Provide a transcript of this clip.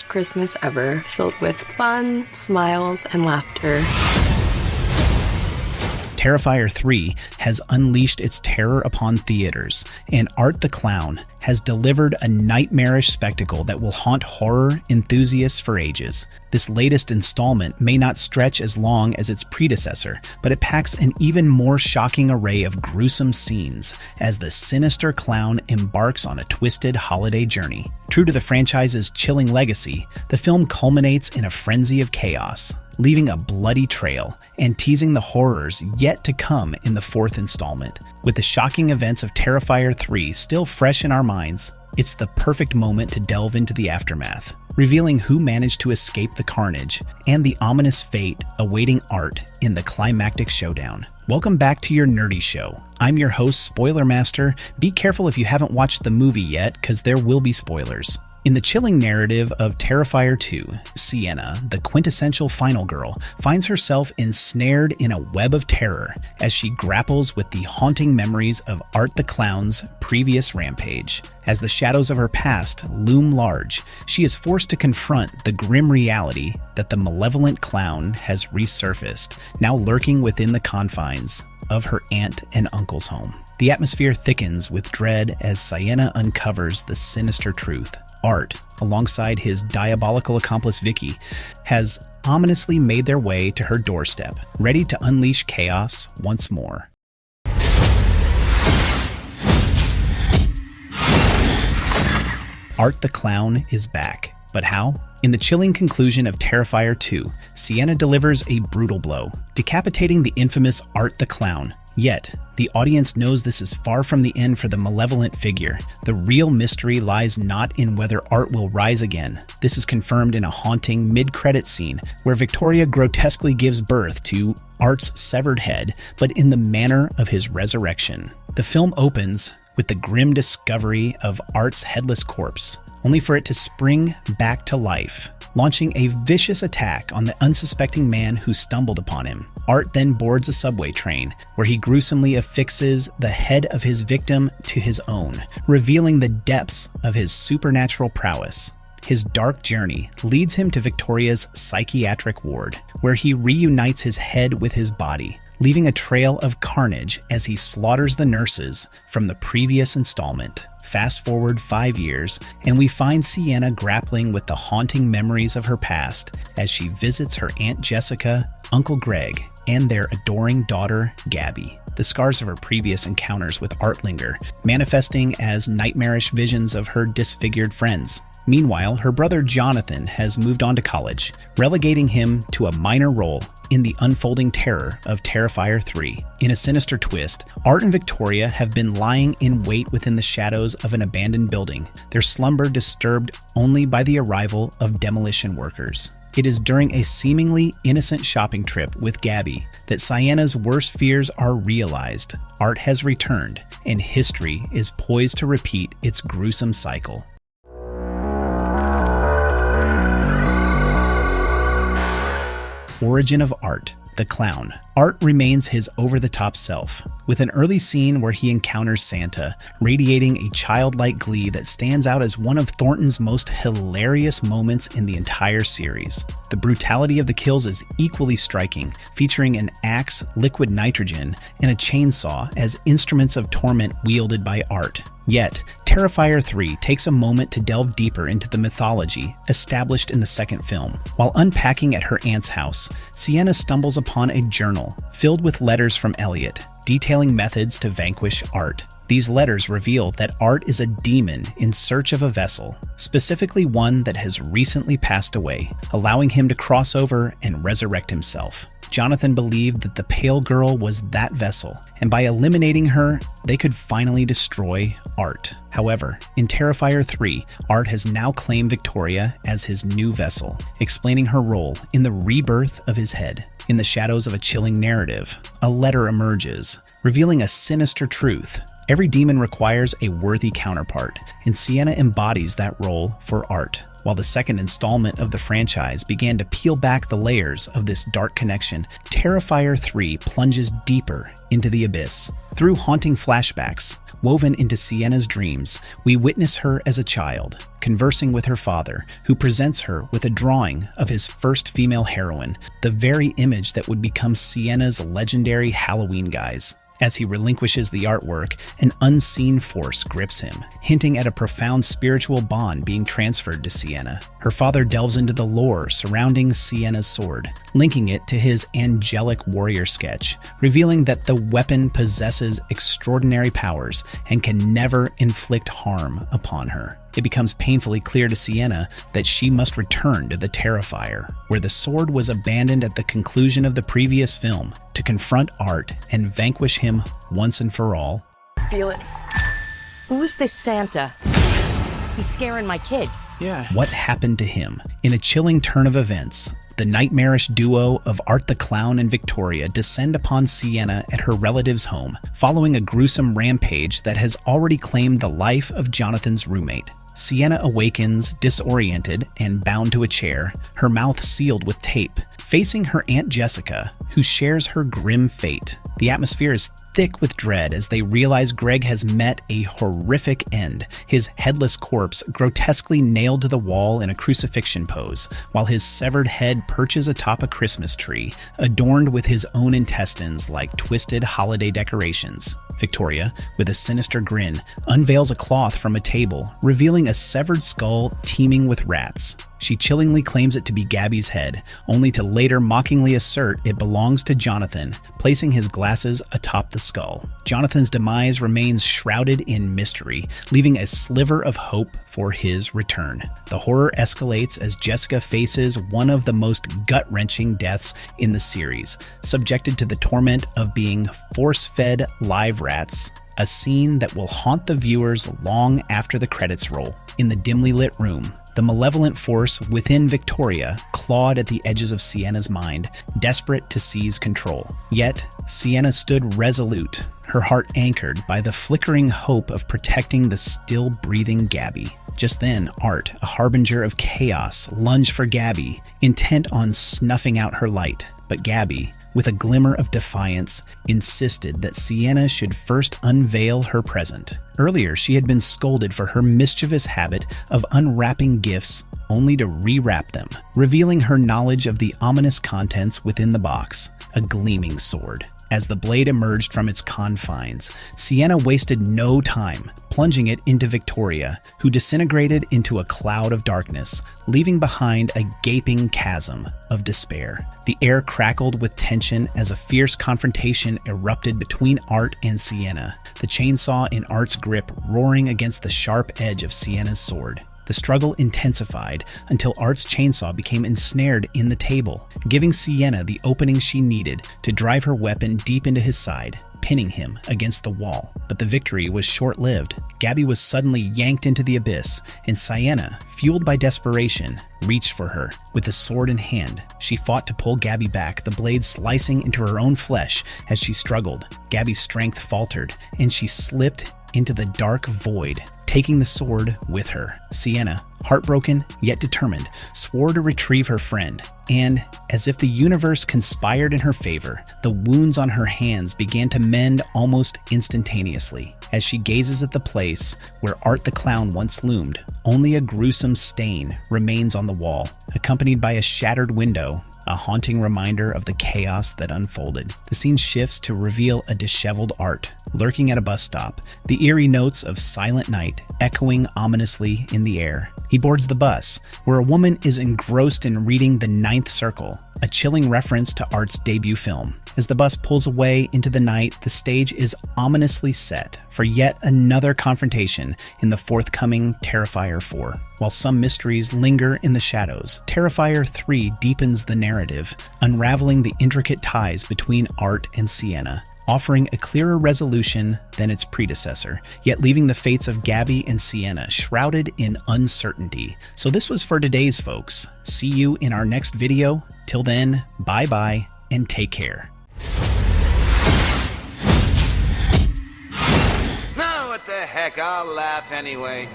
best Christmas ever, filled with fun, smiles, and laughter. Terrifier 3 has unleashed its terror upon theaters, and ArtTheClown has delivered a nightmarish spectacle that will haunt horror enthusiasts for ages. This latest installment may not stretch as long as its predecessor, but it packs an even more shocking array of gruesome scenes as the sinister clown embarks on a twisted holiday journey. True to the franchise's chilling legacy, the film culminates in a frenzy of chaos, leaving a bloody trail and teasing the horrors yet to come in the fourth installment. With the shocking events of Terrifier 3 still fresh in our minds, it's the perfect moment to delve into the aftermath, revealing who managed to escape the carnage and the ominous fate awaiting Art in the climactic showdown. Welcome back to your nerdy show. I'm your host, Spoiler Master. Be careful if you haven't watched the movie yet, because there will be spoilers. In the chilling narrative of Terrifier 2, Sienna, the quintessential final girl, finds herself ensnared in a web of terror as she grapples with the haunting memories of ArtTheClown's previous rampage. As the shadows of her past loom large, she is forced to confront the grim reality that the malevolent clown has resurfaced, now lurking within the confines of her aunt and uncle's home. The atmosphere thickens with dread as Sienna uncovers the sinister truth. Art, alongside his diabolical accomplice Vicky, has ominously made their way to her doorstep, ready to unleash chaos once more. ArtTheClown is back, but how? In the chilling conclusion of Terrifier 2, Sienna delivers a brutal blow, decapitating the infamous ArtTheClown. Yet, the audience knows this is far from the end for the malevolent figure. The real mystery lies not in whether Art will rise again. This is confirmed in a haunting mid-credit scene where Victoria grotesquely gives birth to Art's severed head, but in the manner of his resurrection. The film opens with the grim discovery of Art's headless corpse, only for it to spring back to life, launching a vicious attack on the unsuspecting man who stumbled upon him. Art then boards a subway train, where he gruesomely affixes the head of his victim to his own, revealing the depths of his supernatural prowess. His dark journey leads him to Victoria's psychiatric ward, where he reunites his head with his body, leaving a trail of carnage as he slaughters the nurses from the previous installment. Fast forward 5 years, and we find Sienna grappling with the haunting memories of her past as she visits her Aunt Jessica, Uncle Greg, and their adoring daughter, Gabbie. The scars of her previous encounters with Art linger, manifesting as nightmarish visions of her disfigured friends. Meanwhile, her brother Jonathan has moved on to college, relegating him to a minor role in the unfolding terror of Terrifier 3. In a sinister twist, Art and Victoria have been lying in wait within the shadows of an abandoned building, their slumber disturbed only by the arrival of demolition workers. It is during a seemingly innocent shopping trip with Gabbie that Sienna's worst fears are realized. Art has returned, and history is poised to repeat its gruesome cycle. Origin of ArtTheClown. Art remains his over-the-top self, with an early scene where he encounters Santa, radiating a childlike glee that stands out as one of Thornton's most hilarious moments in the entire series. The brutality of the kills is equally striking, featuring an axe, liquid nitrogen, and a chainsaw as instruments of torment wielded by Art. Yet, Terrifier 3 takes a moment to delve deeper into the mythology established in the second film. While unpacking at her aunt's house, Sienna stumbles upon a journal filled with letters from Elliot, detailing methods to vanquish Art. These letters reveal that Art is a demon in search of a vessel, specifically one that has recently passed away, allowing him to cross over and resurrect himself. Jonathan believed that the pale girl was that vessel, and by eliminating her, they could finally destroy Art. However, in Terrifier 3, Art has now claimed Victoria as his new vessel, explaining her role in the rebirth of his head. In the shadows of a chilling narrative, a letter emerges, revealing a sinister truth. Every demon requires a worthy counterpart, and Sienna embodies that role for Art. While the second installment of the franchise began to peel back the layers of this dark connection, Terrifier 3 plunges deeper into the abyss. Through haunting flashbacks, woven into Sienna's dreams, we witness her as a child, conversing with her father, who presents her with a drawing of his first female heroine, the very image that would become Sienna's legendary Halloween guise. As he relinquishes the artwork, an unseen force grips him, hinting at a profound spiritual bond being transferred to Sienna. Her father delves into the lore surrounding Sienna's sword, linking it to his angelic warrior sketch, revealing that the weapon possesses extraordinary powers and can never inflict harm upon her. It becomes painfully clear to Sienna that she must return to the Terrifier, where the sword was abandoned at the conclusion of the previous film, to confront Art and vanquish him once and for all. Feel it. Who's this Santa? He's scaring my kid. Yeah. What happened to him? In a chilling turn of events, the nightmarish duo of ArtTheClown and Victoria descend upon Sienna at her relative's home, following a gruesome rampage that has already claimed the life of Jonathan's roommate. Sienna awakens, disoriented and bound to a chair, her mouth sealed with tape, facing her Aunt Jessica, who shares her grim fate. The atmosphere is thick with dread as they realize Greg has met a horrific end, his headless corpse grotesquely nailed to the wall in a crucifixion pose, while his severed head perches atop a Christmas tree, adorned with his own intestines like twisted holiday decorations. Victoria, with a sinister grin, unveils a cloth from a table, revealing a severed skull teeming with rats. She chillingly claims it to be Gabbie's head, only to later mockingly assert it belongs to Jonathan, placing his glasses atop the skull. Jonathan's demise remains shrouded in mystery, leaving a sliver of hope for his return. The horror escalates as Jessica faces one of the most gut-wrenching deaths in the series, subjected to the torment of being force-fed live rats, a scene that will haunt the viewers long after the credits roll. In the dimly lit room, the malevolent force within Victoria clawed at the edges of Sienna's mind, desperate to seize control. Yet, Sienna stood resolute, her heart anchored by the flickering hope of protecting the still-breathing Gabbie. Just then, Art, a harbinger of chaos, lunged for Gabbie, intent on snuffing out her light. But Gabbie, with a glimmer of defiance, insisted that Sienna should first unveil her present. Earlier, she had been scolded for her mischievous habit of unwrapping gifts only to rewrap them, revealing her knowledge of the ominous contents within the box, a gleaming sword. As the blade emerged from its confines, Sienna wasted no time, plunging it into Victoria, who disintegrated into a cloud of darkness, leaving behind a gaping chasm of despair. The air crackled with tension as a fierce confrontation erupted between Art and Sienna, the chainsaw in Art's grip roaring against the sharp edge of Sienna's sword. The struggle intensified until Art's chainsaw became ensnared in the table, giving Sienna the opening she needed to drive her weapon deep into his side, pinning him against the wall. But the victory was short-lived. Gabbie was suddenly yanked into the abyss, and Sienna, fueled by desperation, reached for her. With the sword in hand, she fought to pull Gabbie back, the blade slicing into her own flesh as she struggled. Gabbie's strength faltered, and she slipped into the dark void, taking the sword with her. Sienna, heartbroken yet determined, swore to retrieve her friend, and, as if the universe conspired in her favor, the wounds on her hands began to mend almost instantaneously. As she gazes at the place where ArtTheClown once loomed, only a gruesome stain remains on the wall, accompanied by a shattered window, a haunting reminder of the chaos that unfolded. The scene shifts to reveal a disheveled Art, lurking at a bus stop, the eerie notes of Silent Night echoing ominously in the air. He boards the bus, where a woman is engrossed in reading The Ninth Circle, a chilling reference to Art's debut film. As the bus pulls away into the night, the stage is ominously set for yet another confrontation in the forthcoming Terrifier 4. While some mysteries linger in the shadows, Terrifier 3 deepens the narrative, unraveling the intricate ties between Art and Sienna, offering a clearer resolution than its predecessor, yet leaving the fates of Gabbie and Sienna shrouded in uncertainty. So this was for today's folks. See you in our next video. Till then, bye-bye and take care. No, what the heck, I'll laugh anyway.